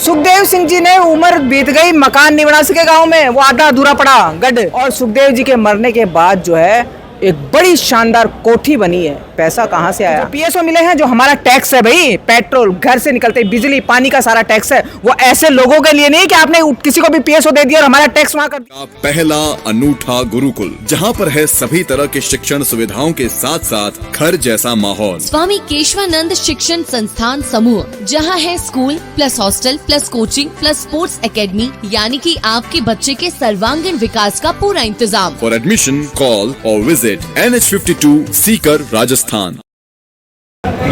सुखदेव सिंह जी ने उम्र बीत गई, मकान नहीं बना सके गांव में, वो आधा अधूरा पड़ा गढ़। और सुखदेव जी के मरने के बाद जो है एक बड़ी शानदार कोठी बनी है। पैसा कहां से आया? पीएसओ मिले हैं, जो हमारा टैक्स है भाई, पेट्रोल घर से निकलते बिजली पानी का सारा टैक्स है, वो ऐसे लोगों के लिए नहीं कि आपने किसी को भी पीएसओ दे दिया और हमारा टैक्स वहां कर दिया। पहला अनूठा गुरुकुल, जहां पर है सभी तरह के शिक्षण सुविधाओं के साथ साथ घर जैसा माहौल। स्वामी केशवानंद शिक्षण संस्थान समूह, जहां है school plus hostel plus coaching plus sports academy, यानी कि आपके बच्चे के सर्वांगीण विकास का पूरा इंतजाम। फॉर एडमिशन कॉल और विजिट NH52 सीकर राजस्थान।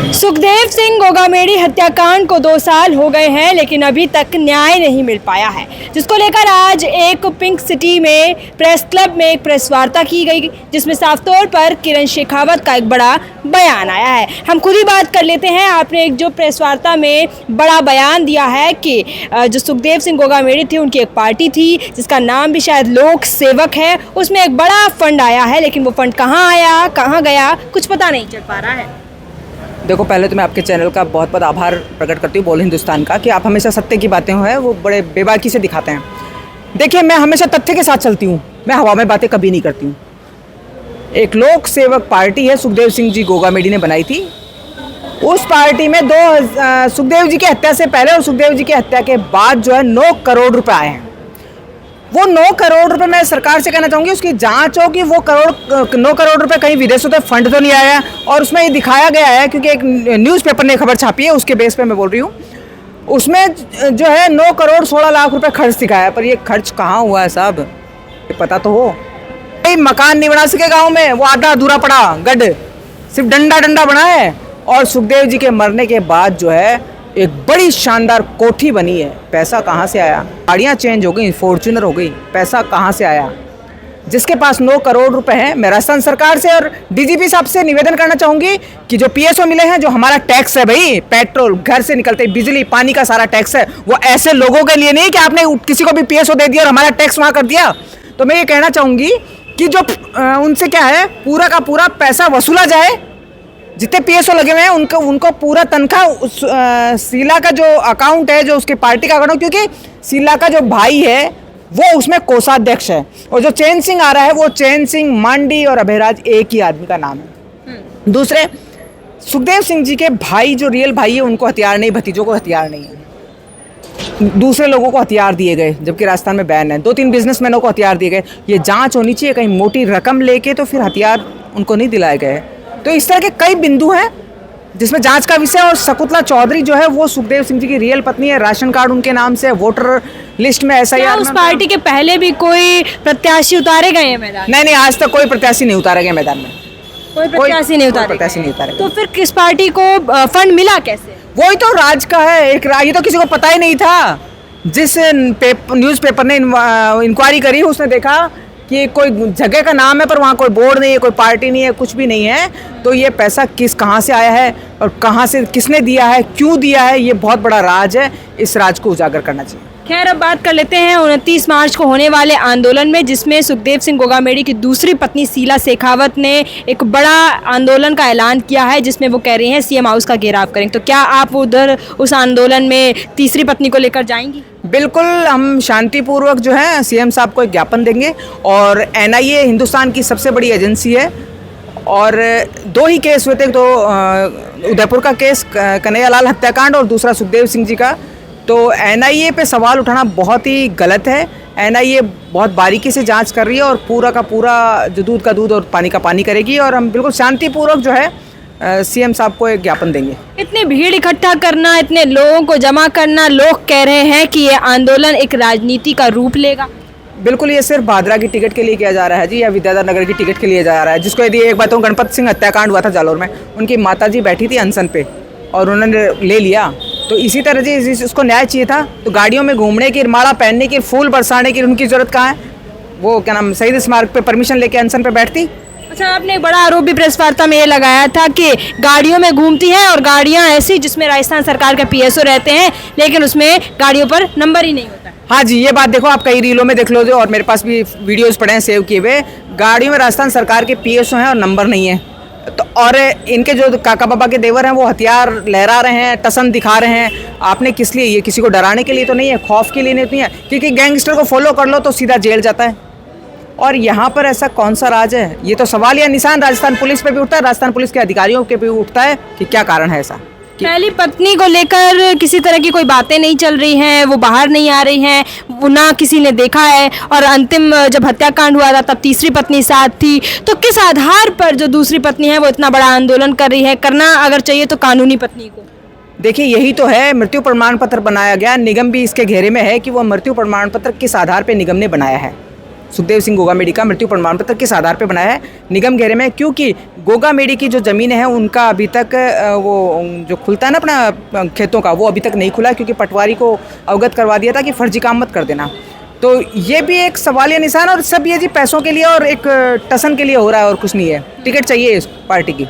सुखदेव सिंह गोगामेड़ी हत्याकांड को 2 साल हो गए हैं, लेकिन अभी तक न्याय नहीं मिल पाया है, जिसको लेकर आज एक पिंक सिटी में प्रेस क्लब में एक प्रेस वार्ता की गई, जिसमें साफ तौर पर किरण शेखावत का एक बड़ा बयान आया है। हम खुद ही बात कर लेते हैं। आपने एक जो प्रेस वार्ता में बड़ा बयान दिया है कि जो सुखदेव सिंह गोगामेड़ी थे, उनकी एक पार्टी थी जिसका नाम भी शायद लोक सेवक है, उसमें एक बड़ा फंड आया है, लेकिन वो फंड कहाँ आया कहाँ गया कुछ पता नहीं चल पा रहा है। देखो, पहले तो मैं आपके चैनल का बहुत बहुत आभार प्रकट करती हूँ, बोल हिंदुस्तान का, कि आप हमेशा सत्य की बातें हैं वो बड़े बेबाकी से दिखाते हैं। देखिए, मैं हमेशा तथ्य के साथ चलती हूँ, मैं हवा में बातें कभी नहीं करती हूँ। एक लोक सेवक पार्टी है, सुखदेव सिंह जी गोगामेड़ी ने बनाई थी। उस पार्टी में सुखदेव जी की हत्या से पहले और सुखदेव जी की हत्या के बाद जो है 9 करोड़ रुपए आए हैं। वो 9 करोड़ रुपए मैं सरकार से कहना चाहूँगी, उसकी जांच हो कि वो 9 करोड़ रुपए कहीं विदेशों से फंड तो नहीं आया। और उसमें ये दिखाया गया है, क्योंकि एक न्यूज़पेपर ने खबर छापी है, उसके बेस पे मैं बोल रही हूँ, उसमें जो है 9 करोड़ 16 लाख रुपए खर्च दिखाया। पर ये खर्च कहाँ हुआ है साहब, ये पता तो हो। मकान नहीं बना सके गाँव में, वो आधा अधूरा पड़ा गढ़, सिर्फ डंडा बना है। और सुखदेव जी के मरने के बाद जो है एक बड़ी शानदार कोठी बनी है। पैसा कहाँ से आया? गाड़ियाँ चेंज हो गई, फॉर्च्यूनर हो गई, पैसा कहाँ से आया? जिसके पास 9 करोड़ रुपए हैं, मैं राजस्थान सरकार से और डीजीपी साहब से निवेदन करना चाहूँगी कि जो पीएसओ मिले हैं, जो हमारा टैक्स है भाई, पेट्रोल घर से निकलते बिजली पानी का सारा टैक्स है, वो ऐसे लोगों के लिए नहीं कि आपने किसी को भी पीएसओ दे दिया और हमारा टैक्स वहाँ कर दिया। तो मैं ये कहना चाहूँगी कि जो उनसे क्या है, पूरा का पूरा पैसा वसूला जाए। जितने पीएसओ लगे हुए हैं उनको पूरा तनख्वाह शीला का जो अकाउंट है, जो उसकी पार्टी का अकाउंट, क्योंकि शीला का जो भाई है वो उसमें कोषाध्यक्ष है, और जो चैन सिंह आ रहा है वो चैन सिंह, मांडी और अभयराज एक ही आदमी का नाम है। दूसरे, सुखदेव सिंह जी के भाई जो रियल भाई है, उनको हथियार नहीं, भतीजों को हथियार नहीं है। दूसरे लोगों को हथियार दिए गए, जबकि राजस्थान में बैन है। 2-3 बिजनेसमैनों को हथियार दिए गए। ये जांच होनी चाहिए, कहीं मोटी रकम लेके तो फिर हथियार उनको नहीं दिलाए गए। तो इस तरह के कई बिंदु हैं जिसमें जांच का विषय। और शकुंतला चौधरी जो है वो सुखदेव सिंह जी की रियल पत्नी है, राशन कार्ड उनके नाम से, वोटर लिस्ट में SIR। उस पार्टी के पहले भी कोई प्रत्याशी उतारे गए हैं मैदान? नहीं, आज तक कोई प्रत्याशी नहीं उतारा गया मैदान में। कोई प्रत्याशी नहीं उतारे। तो फिर किस पार्टी को फंड मिला कैसे? वही तो राज का है एक ये तो किसी को पता ही नहीं था। जिस न्यूज़पेपर ने इंक्वायरी करी, उसने देखा कि कोई जगह का नाम है पर वहाँ कोई बोर्ड नहीं है, कोई पार्टी नहीं है, कुछ भी नहीं है। तो ये पैसा कहाँ से आया है और कहाँ से किसने दिया है, क्यों दिया है, ये बहुत बड़ा राज है। इस राज को उजागर करना चाहिए। खैर, अब बात कर लेते हैं 29 मार्च को होने वाले आंदोलन में, जिसमें सुखदेव सिंह गोगामेड़ी की दूसरी पत्नी शीला शेखावत ने एक बड़ा आंदोलन का ऐलान किया है, जिसमें वो कह रही हैं सीएम हाउस का घेराव करेंगे। तो क्या आप उधर उस आंदोलन में तीसरी पत्नी को लेकर जाएंगी? बिल्कुल, हम शांतिपूर्वक जो है सीएम साहब को एक ज्ञापन देंगे। और NIA हिंदुस्तान की सबसे बड़ी एजेंसी है, और 2 ही केस हुए थे, तो उदयपुर का केस कन्हैयालाल हत्याकांड और दूसरा सुखदेव सिंह जी का। तो NIA पे सवाल उठाना बहुत ही गलत है। NIA बहुत बारीकी से जांच कर रही है और पूरा का पूरा जो दूध का दूध और पानी का पानी करेगी। और हम बिल्कुल शांतिपूर्वक जो है सीएम साहब को एक ज्ञापन देंगे। इतनी भीड़ इकट्ठा करना, इतने लोगों को जमा करना, लोग कह रहे हैं कि ये आंदोलन एक राजनीति का रूप लेगा। बिल्कुल, ये सिर्फ भादरा की टिकट के लिए किया जा रहा है जी, या विद्याधर नगर की टिकट के लिए जा रहा है। जिसको यदि एक बात, गणपत सिंह हत्याकांड हुआ था जालौर में, उनकी माताजी बैठी थी अनशन पे और उन्होंने ले लिया। तो इसी तरह जी उसको न्याय चाहिए था। तो गाड़ियों में घूमने की, माला पहनने की, फूल बरसाने की उनकी जरूरत कहाँ है? वो क्या नाम, शहीद स्मारक पे परमिशन लेके अनशन पे बैठती। अच्छा, आपने एक बड़ा आरोप भी प्रेस वार्ता में ये लगाया था कि गाड़ियों में घूमती हैं, और गाड़ियां ऐसी जिसमें राजस्थान सरकार के पीएसओ रहते हैं, लेकिन उसमें गाड़ियों पर नंबर ही नहीं होता। हाँ जी, ये बात देखो, आप कई रीलों में देख लो, जो और मेरे पास भी वीडियोस पड़े हैं सेव किए हुए। गाड़ियों में राजस्थान सरकार के पीएसओ हैं और नंबर नहीं है। तो और इनके जो काका बाबा के देवर हैं वो हथियार लहरा रहे हैं, टसन दिखा रहे हैं। आपने किस लिए? ये किसी को डराने के लिए तो नहीं है, खौफ के लिए नहीं है, क्योंकि गैंगस्टर को फॉलो कर लो तो सीधा जेल जाता है। और यहाँ पर ऐसा कौन सा राज है? ये तो सवाल या निशान राजस्थान पुलिस पे भी उठता है, राजस्थान पुलिस के अधिकारियों के भी उठता है कि क्या कारण है ऐसा। पहली पत्नी को लेकर किसी तरह की कोई बातें नहीं चल रही हैं, वो बाहर नहीं आ रही हैं, वो ना किसी ने देखा है, और अंतिम जब हत्याकांड हुआ था तब तीसरी पत्नी साथ थी। तो किस आधार पर जो दूसरी पत्नी है वो इतना बड़ा आंदोलन कर रही है? करना अगर चाहिए तो कानूनी पत्नी को। देखिए यही तो है, मृत्यु प्रमाण पत्र बनाया गया, निगम भी इसके घेरे में है कि वो मृत्यु प्रमाण पत्र किस आधार पर निगम ने बनाया है। सुखदेव सिंह गोगामेडी का मृत्यु प्रमाण पत्र किस आधार पर बनाया है? निगम घेरे में, क्योंकि गोगामेडी की जो ज़मीन है उनका अभी तक वो जो खुलता है ना अपना खेतों का, वो अभी तक नहीं खुला, क्योंकि पटवारी को अवगत करवा दिया था कि फर्जी काम मत कर देना। तो ये भी एक सवाल या निशान, और सब ये जी पैसों के लिए और एक टसन के लिए हो रहा है और कुछ नहीं है। टिकट चाहिए इस पार्टी की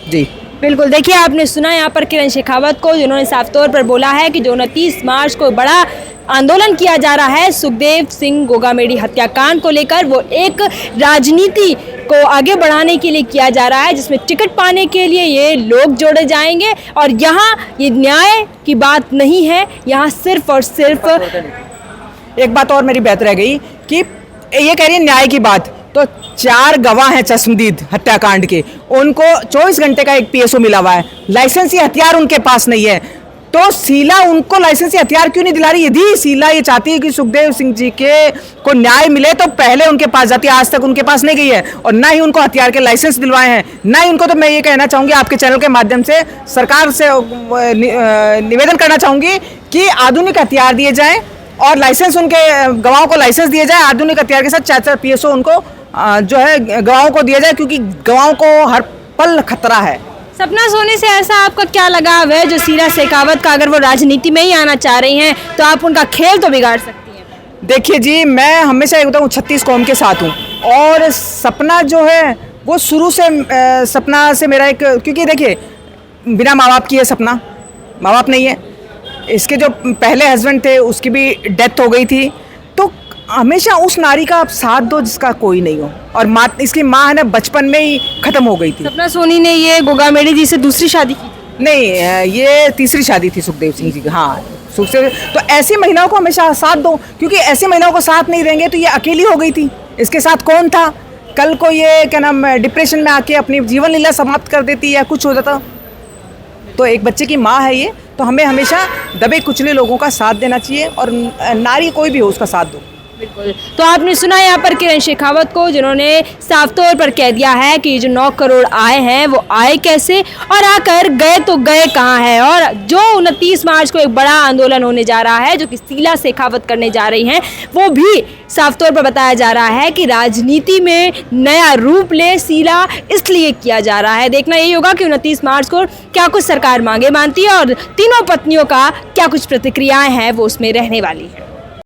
जी। बिल्कुल, देखिए आपने सुना यहाँ पर किरण शेखावत को, जिन्होंने साफ तौर पर बोला है कि जो 29 मार्च को बड़ा आंदोलन किया जा रहा है सुखदेव सिंह गोगामेडी हत्याकांड को लेकर, वो एक राजनीति को आगे बढ़ाने के लिए किया जा रहा है, जिसमें टिकट पाने के लिए ये लोग जोड़े जाएंगे। और यहाँ ये न्याय की बात नहीं है, यहाँ सिर्फ और सिर्फ एक बात और मेरी बात रह गई कि ये कह रही है न्याय की बात, तो 4 गवाह हैं चश्मदीद हत्याकांड के, उनको 24 घंटे का एक पीएसओ मिला हुआ है, लाइसेंसी हथियार उनके पास नहीं है। तो शीला उनको लाइसेंसी हथियार क्यों नहीं दिला रही? यदि शीला ये चाहती है कि सुखदेव सिंह जी के को न्याय मिले तो पहले उनके पास जाती, आज तक उनके पास नहीं गई है, और ना ही उनको हथियार के लाइसेंस दिलवाए हैं, ना ही उनको। तो मैं ये कहना चाहूँगी आपके चैनल के माध्यम से सरकार से निवेदन करना चाहूँगी कि आधुनिक हथियार दिए जाएँ और लाइसेंस उनके गवाहों को लाइसेंस दिए जाए, आधुनिक हथियार के साथ 4-4 पीएसओ उनको जो है गवाहों को दिया जाए, क्योंकि गवाहों को हर पल खतरा है। सपना सोनी से ऐसा आपका क्या लगाव है जो शीला शेखावत का, अगर वो राजनीति में ही आना चाह रही हैं तो आप उनका खेल तो बिगाड़ सकती हैं? देखिए जी, मैं हमेशा एक बताऊँ 36 कौम के साथ हूँ, और सपना जो है वो शुरू से सपना से मेरा एक, क्योंकि देखिए बिना माँ बाप की है सपना, माँ बाप नहीं है, इसके जो पहले हस्बैंड थे उसकी भी डेथ हो गई थी। तो हमेशा उस नारी का आप साथ दो जिसका कोई नहीं हो, और माँ, इसकी माँ है ना बचपन में ही खत्म हो गई थी। सपना सोनी ने ये गोगामेडी जी से दूसरी शादी की? नहीं, ये तीसरी शादी थी सुखदेव सिंह जी की। हाँ, सुखदेव। तो ऐसी महिलाओं को हमेशा साथ दो, क्योंकि ऐसी महिलाओं को साथ नहीं देंगे तो ये अकेली हो गई थी, इसके साथ कौन था? कल को ये क्या नाम डिप्रेशन में आके अपनी जीवन लीला समाप्त कर देती या कुछ हो जाता। तो एक बच्चे की माँ है ये, तो हमें हमेशा दबे कुचले लोगों का साथ देना चाहिए, और नारी कोई भी हो उसका साथ दो। बिल्कुल। तो आपने सुना यहाँ पर किरण शेखावत को, जिन्होंने साफ तौर पर कह दिया है कि जो 9 करोड़ आए हैं वो आए कैसे, और आकर गए तो गए कहाँ हैं। और जो 29 मार्च को एक बड़ा आंदोलन होने जा रहा है जो कि शीला शेखावत करने जा रही हैं, वो भी साफ तौर पर बताया जा रहा है कि राजनीति में नया रूप ले शीला, इसलिए किया जा रहा है। देखना यही होगा कि 29 मार्च को क्या कुछ सरकार मांगे मानती है, और तीनों पत्नियों का क्या कुछ प्रतिक्रियाएं हैं वो उसमें रहने वाली है।